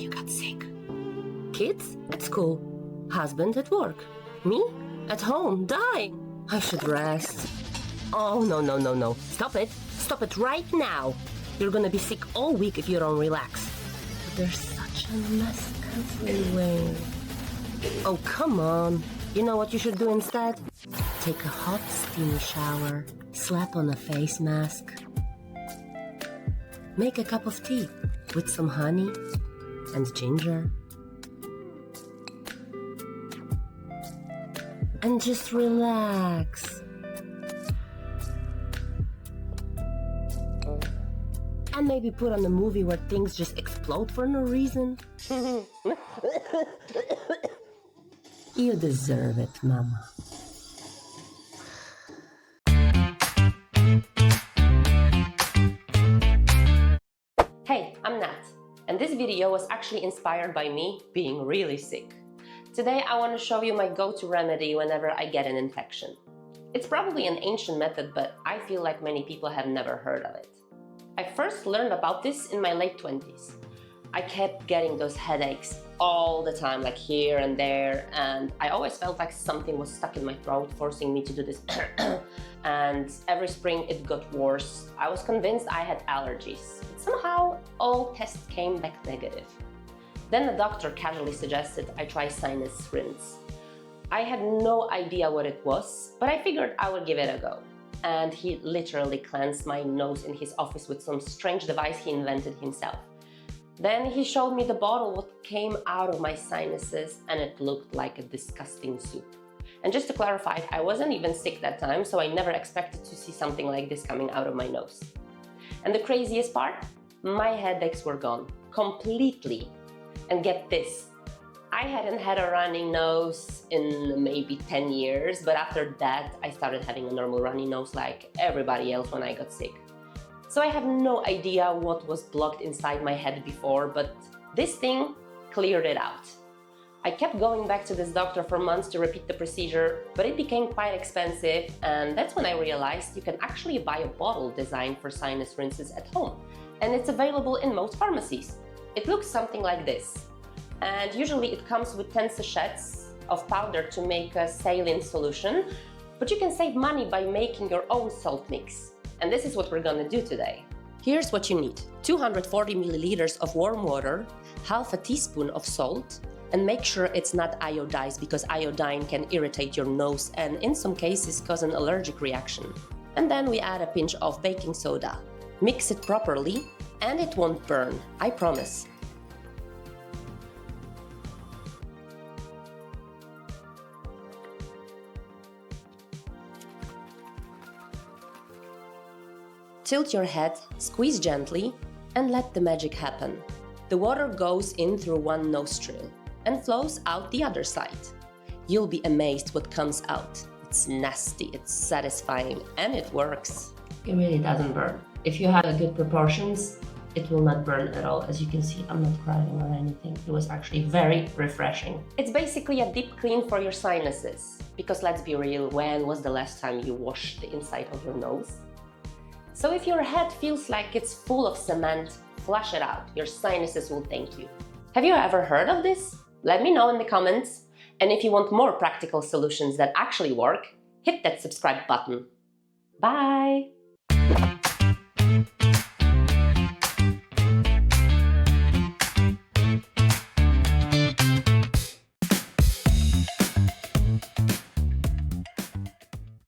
when you got sick? Kids at school, husband at work, me at home, dying. I should rest. Oh, no. Stop it right now. You're gonna be sick all week if you don't relax. But there's such a mess everywhere. Oh, come on. You know what you should do instead? Take a hot, steamy shower, slap on a face mask, make a cup of tea with some honey and ginger, and just relax. And maybe put on a movie where things just explode for no reason. You deserve it, Mama. Hey, I'm Nat, and this video was actually inspired by me being really sick. Today I want to show you my go-to remedy whenever I get an infection. It's probably an ancient method, but I feel like many people have never heard of it. I first learned about this in my late 20s. I kept getting those headaches all the time, like here and there, and I always felt like something was stuck in my throat, forcing me to do this. And every spring it got worse. I was convinced I had allergies. But somehow all tests came back negative. Then the doctor casually suggested I try sinus rinse. I had no idea what it was, but I figured I would give it a go. And he literally cleansed my nose in his office with some strange device he invented himself. Then he showed me the bottle what came out of my sinuses, and it looked like a disgusting soup. And just to clarify, I wasn't even sick that time, so I never expected to see something like this coming out of my nose. And the craziest part? My headaches were gone, completely. And get this, I hadn't had a runny nose in maybe 10 years, but after that I started having a normal runny nose like everybody else when I got sick. So I have no idea what was blocked inside my head before, but this thing cleared it out. I kept going back to this doctor for months to repeat the procedure, but it became quite expensive, and that's when I realized you can actually buy a bottle designed for sinus rinses at home, and it's available in most pharmacies. It looks something like this, and usually it comes with 10 sachets of powder to make a saline solution, but you can save money by making your own salt mix. And this is what we're gonna do today. Here's what you need: 240 milliliters of warm water, half a teaspoon of salt, and make sure it's not iodized because iodine can irritate your nose and in some cases cause an allergic reaction. And then we add a pinch of baking soda. Mix it properly and it won't burn, I promise. Tilt your head, squeeze gently, and let the magic happen. The water goes in through one nostril and flows out the other side. You'll be amazed what comes out. It's nasty, it's satisfying, and it works. It really doesn't burn. If you have good proportions, it will not burn at all. As you can see, I'm not crying or anything. It was actually very refreshing. It's basically a deep clean for your sinuses. Because let's be real, when was the last time you washed the inside of your nose? So if your head feels like it's full of cement, flush it out. Your sinuses will thank you. Have you ever heard of this? Let me know in the comments. And if you want more practical solutions that actually work, hit that subscribe button. Bye!